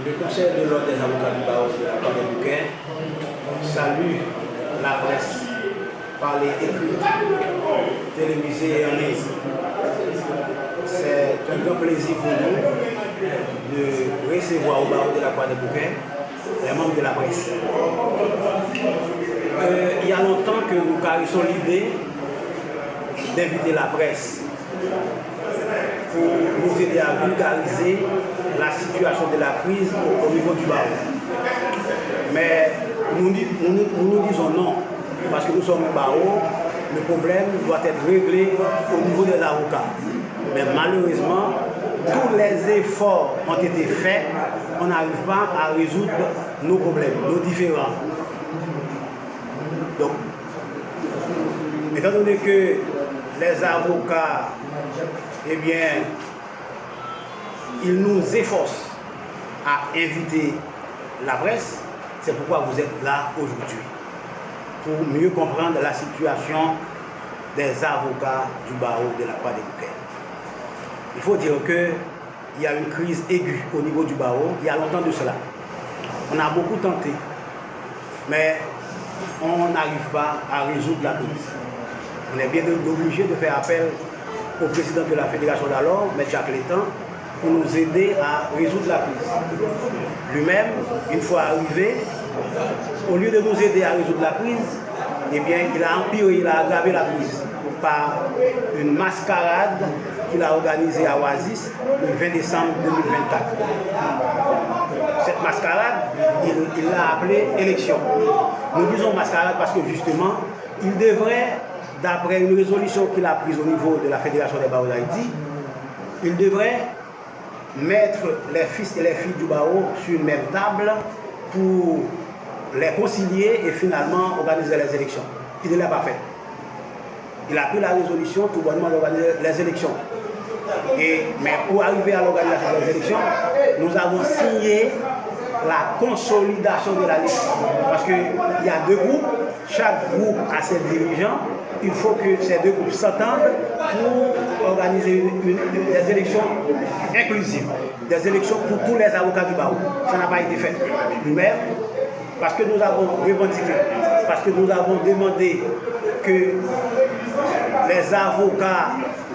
Le Conseil de l'ordre des avocats du barreau de la Croix des Bouquets salue la presse par les écrits, télévisés et en ligne. C'est un grand plaisir pour nous de recevoir au barreau de la Croix des Bouquets les membres de la presse. Il y a longtemps que nous caressons l'idée d'inviter la presse pour nous aider à vulgariser la situation de la crise au niveau du barreau. Mais nous disons non, parce que nous sommes un barreau, le problème doit être réglé au niveau des avocats. Mais malheureusement, tous les efforts ont été faits, on n'arrive pas à résoudre nos problèmes, nos différends. Donc, étant donné que les avocats, eh bien, ils nous efforcent à inviter la presse, c'est pourquoi vous êtes là aujourd'hui, pour mieux comprendre la situation des avocats du barreau de la Croix des Bouquets. Il faut dire qu'il y a une crise aiguë au niveau du barreau, il y a longtemps de cela. On a beaucoup tenté, mais on n'arrive pas à résoudre la crise. On est bien obligé de faire appel au président de la fédération d'alors, M. Jacques Létan, pour nous aider à résoudre la crise. Lui-même, une fois arrivé, au lieu de nous aider à résoudre la crise, eh bien, il a empiré, il a aggravé la crise par une mascarade qu'il a organisée à Oasis le 20 décembre 2024. Cette mascarade, il l'a appelée élection. Nous disons mascarade parce que justement, il devrait, d'après une résolution qu'il a prise au niveau de la Fédération des barreaux d'Haïti, il devrait mettre les fils et les filles du barreau sur une même table pour les concilier et finalement organiser les élections. Il ne l'a pas fait. Il a pris la résolution tout bonnement d'organiser les élections. Mais pour arriver à l'organisation des élections, nous avons signé la consolidation de la liste. Parce qu'il y a deux groupes, chaque groupe a ses dirigeants. Il faut que ces deux groupes s'entendent pour organiser des élections inclusives, des élections pour tous les avocats du barreau. Ça n'a pas été fait. Nous-mêmes, parce que nous avons revendiqué, parce que nous avons demandé que les avocats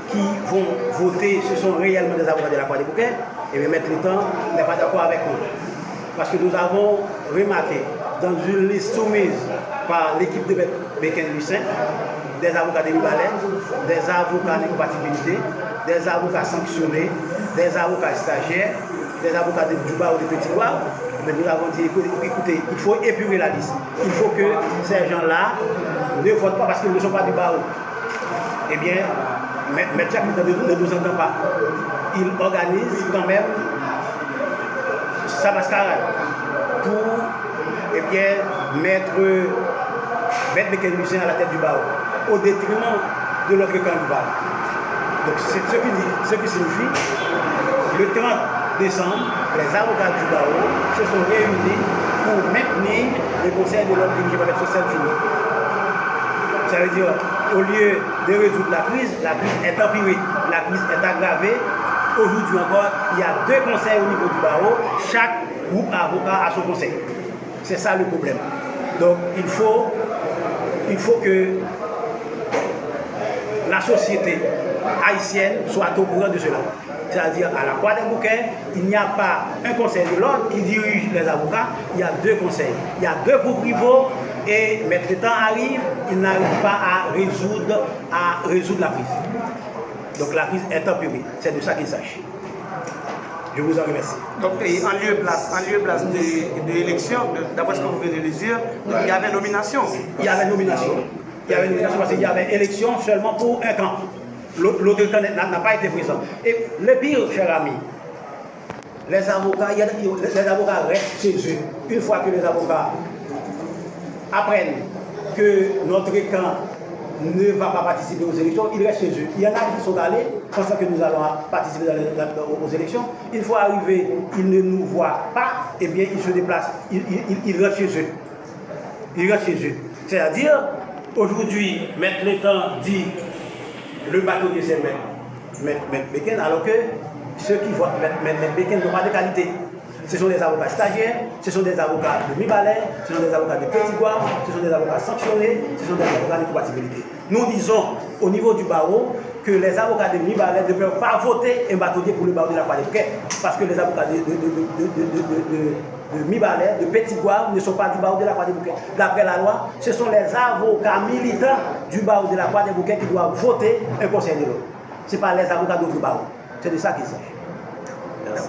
qui vont voter, ce sont réellement des avocats de la Croix des Bouquets, et M. Létan n'est pas d'accord avec nous. Parce que nous avons remarqué dans une liste soumise par l'équipe de Bécain-Lucin, des avocats de Libalène, des avocats d'incompatibilité, des avocats sanctionnés, des avocats stagiaires, des avocats du barreau de Petit-Loire. Mais nous avons dit, écoutez, il faut épurer la liste. Il faut que ces gens-là ne votent pas parce qu'ils ne sont pas du barreau. Eh bien, M. Jacques ne nous entend pas. Il organise quand même sa mascarade pour mettre Bécain-Lucin à la tête du barreau, au détriment de l'autre camp du barreau. Donc c'est ce qui signifie le 30 décembre, les avocats du barreau se sont réunis pour maintenir le conseil de l'ordre dirigé par le 7 juillet. Ça veut dire, au lieu de résoudre la crise est empirée, la crise est aggravée. Aujourd'hui encore, il y a deux conseils au niveau du barreau, chaque groupe avocat a son conseil. C'est ça le problème. Donc il faut que la société haïtienne soit au courant de cela. C'est-à-dire, à la Croix des Bouquets, il n'y a pas un conseil de l'ordre qui dirige les avocats, il y a deux conseils. Il y a deux groupes rivaux et M. Létan arrive, il n'arrive pas à résoudre la crise. Donc la crise est empirée. C'est de ça qu'il s'agit. Je vous en remercie. Donc, en lieu de place de l'élection, d'après ce que vous venez de dire, il y avait nomination. Il y avait nomination. Il y avait nomination parce qu'il y avait élection seulement pour un camp. L'autre camp n'a pas été présent. Et le pire, cher ami, les avocats restent chez eux. Une fois que les avocats apprennent que notre camp ne va pas participer aux élections, ils restent chez eux. Il y en a qui sont allés, pensant que nous allons participer aux élections. Une fois arrivés, ils ne nous voient pas, eh bien ils se déplacent, ils restent chez eux. Ils restent chez eux. C'est-à-dire, aujourd'hui, M. Létan dit le bâtonnier c'est M. Bécain, alors que ceux qui votent M. Bécain n'ont pas de qualité. Ce sont des avocats stagiaires, ce sont des avocats de mi-balai, ce sont des avocats de Petit Gouave, ce sont des avocats sanctionnés, ce sont des avocats d'incompatibilité. Nous disons au niveau du barreau que les avocats de mi-balai ne peuvent pas voter un bâtonnier pour le barreau de la Croix des Bouquets parce que les avocats de mi-balai, de Petit Gouave ne sont pas du barreau de la Croix des Bouquets. D'après la loi, ce sont les avocats militants du barreau de la Croix des Bouquets qui doivent voter un conseil de l'ordre. Ce n'est pas les avocats d'autres barreaux. C'est de ça qu'il s'agit. Merci.